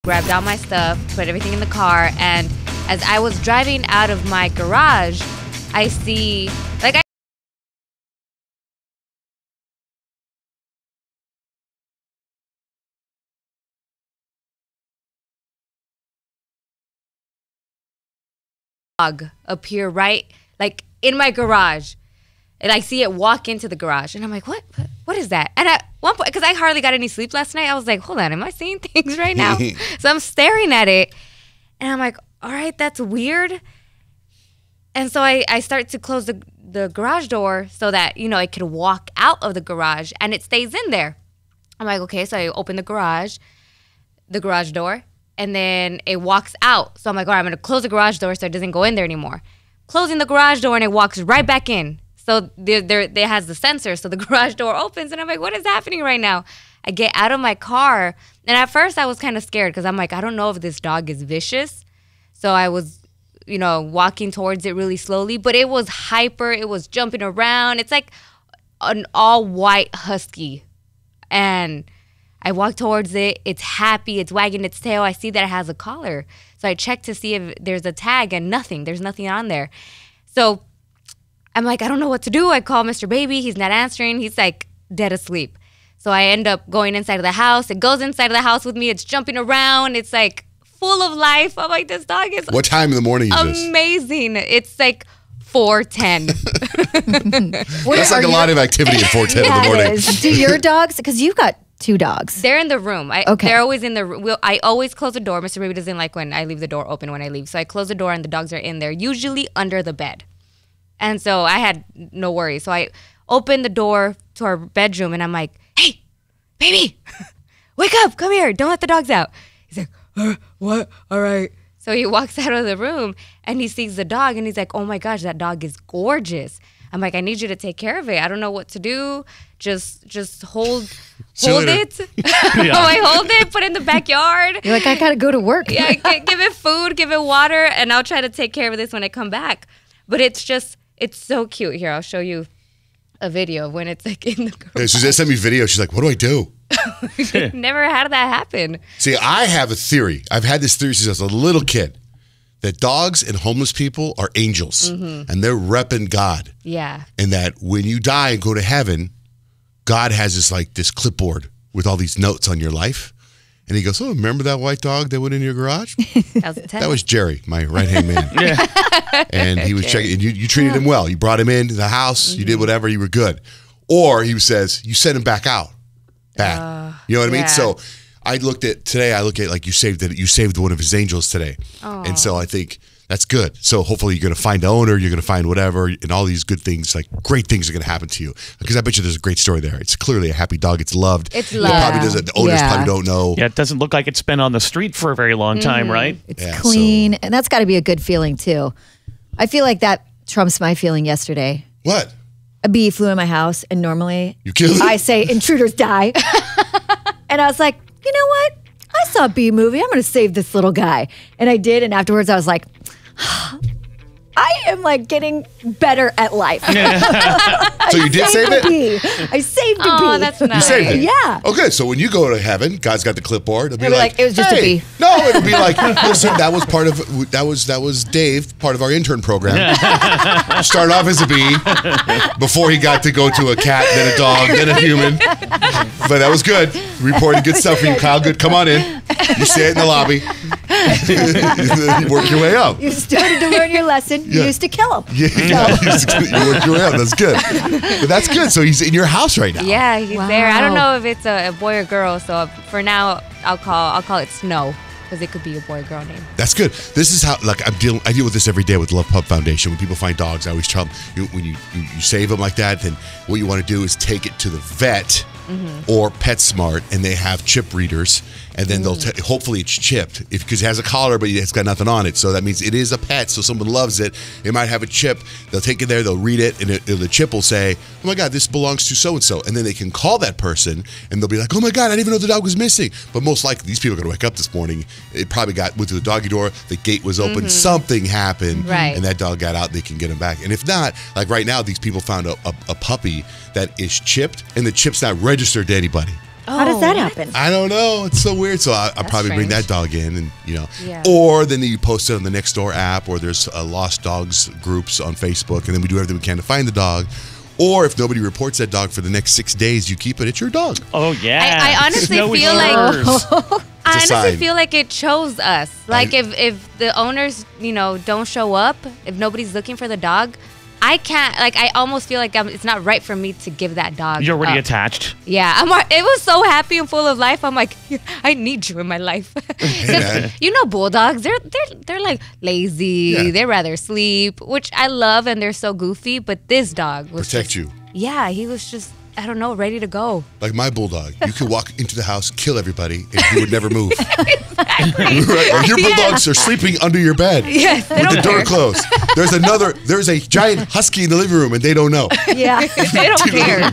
grabbed all my stuff, put everything in the car, and as I was driving out of my garage, I see, like, dog appear right, like, in my garage. And I see it walk into the garage. And I'm like, what is that? And at one point, because I hardly got any sleep last night, I was like, hold on, am I seeing things right now? So I'm staring at it. And I'm like, all right, that's weird. And so I start to close the garage door so that, you know, it could walk out of the garage. And it stays in there. I'm like, okay. So I open the garage door. And then it walks out. So I'm like, all right, I'm going to close the garage door so it doesn't go in there anymore. Closing the garage door, and it walks right back in. So there has the sensor. So the garage door opens, and I'm like, what is happening right now? I get out of my car. And at first, I was kind of scared because I'm like, I don't know if this dog is vicious. So I was, you know, walking towards it really slowly. But it was hyper. It was jumping around. It's like an all-white husky. And I walk towards it. It's happy. It's wagging its tail. I see that it has a collar. So I check to see if there's a tag, and nothing. There's nothing on there. So I'm like, I don't know what to do. I call Mr. Baby. He's not answering. He's like dead asleep. So I end up going inside of the house. It goes inside of the house with me. It's jumping around. It's like full of life. I'm like, this dog is What time in the morning is this? Amazing. It's like 4:10. That's like a lot of activity at 4:10 in the morning. Do your dogs, because you've got 2 dogs. They're in the room. Okay. They're always in the room. I always close the door. Mr. Baby doesn't like when I leave the door open when I leave. So I close the door and the dogs are in there, usually under the bed. And so I had no worries. So I opened the door to our bedroom and I'm like, hey, baby, wake up. Come here. Don't let the dogs out. He's like, what? All right. So he walks out of the room and he sees the dog and he's like, oh my gosh, that dog is gorgeous. I'm like, I need you to take care of it. I don't know what to do. Just hold it. I hold it, put it in the backyard. You're like, I gotta go to work. Yeah, give it food, give it water, and I'll try to take care of this when I come back. But it's so cute. Here, I'll show you a video of when it's like in the garage. Yeah, Suzanne sent me video. She's like, what do I do? Never had that happen. See, I have a theory. I've had this theory since I was a little kid, that dogs and homeless people are angels, and they're repping God. Yeah. And that when you die and go to heaven, God has this clipboard with all these notes on your life. And he goes, oh, remember that white dog that went in your garage? That was Jerry, my right-hand man. Yeah. And he was checking, and you treated him well. You brought him into the house. You did whatever. You were good. Or he says, you sent him back out. Bad. You know what I mean? So I look at like you saved one of his angels today. And so I think that's good. So hopefully you're going to find the owner, you're going to find whatever, and all these good things, like great things are going to happen to you. Because I bet you there's a great story there. It's clearly a happy dog. It's loved. It's loved. The owners probably don't know. Yeah, it doesn't look like it's been on the street for a very long time, right? It's clean, and that's got to be a good feeling too. I feel like that trumps my feeling yesterday. What? A bee flew in my house, and normally you kill it? I say intruders die. And I was like, you know what? I saw a bee movie. I'm going to save this little guy. And I did, and afterwards I was like, I am like getting better at life. So you did save it? I saved a bee. Oh, that's nice. You saved it? Yeah. Okay, so when you go to heaven, God's got the clipboard. It'll be like, it was just a bee. No, it'll be like, listen, that was Dave, part of our intern program. Started off as a bee before he got to go to a cat, then a dog, then a human. But that was good. Reporting good stuff for you, Kyle. Good. Come on in. You stay in the lobby. You work your way up. You started to learn your lesson. You used to kill him. You work your way up. That's good. But that's good. So he's in your house right now. Yeah, he's there. I don't know if it's a boy or girl. So for now, I'll call it Snow, because it could be a boy or girl name. That's good. This is how, like, I deal with this every day with Love Pup Foundation. When people find dogs, I always tell them, when you save them like that, then what you want to do is take it to the vet or PetSmart, and they have chip readers, and then they'll hopefully it's chipped because it has a collar, but it's got nothing on it. So that means it is a pet. So someone loves it. It might have a chip. They'll take it there. They'll read it, and the chip will say, "Oh my God, this belongs to so and so," and then they can call that person, and they'll be like, "Oh my God, I didn't even know the dog was missing." But most likely, these people are going to wake up this morning. It probably went to the doggy door. The gate was open. Something happened, and that dog got out. They can get him back. And if not, like right now, these people found a puppy that is chipped, and the chip's not registered to anybody. How does that happen? I don't know. It's so weird. So I'll probably bring that strange. dog in, and Yeah. or then you post it on the Nextdoor app, or there's lost dogs groups on Facebook, and then we do everything we can to find the dog. Or if nobody reports that dog for the next 6 days, you keep it. It's your dog. Oh yeah. I honestly No feel like- yours. I honestly sign. feel like it chose us. Like if the owners, don't show up, if nobody's looking for the dog, I can't. Like I almost feel like it's not right for me to give that dog. You're already up. attached. Yeah, it was so happy and full of life. I'm like, I need you in my life. 'Cause, man. bulldogs, they're like lazy. Yeah. They'd rather sleep, which I love, and they're so goofy. But this dog was Protect just- you. Yeah, he was just, I don't know, ready to go. Like my bulldog. You could walk into the house, kill everybody, and he would never move. Right? Or your bulldogs are sleeping under your bed Yes, they with the don't door care. closed. There's a giant husky in the living room, and they don't know. Yeah. They don't care.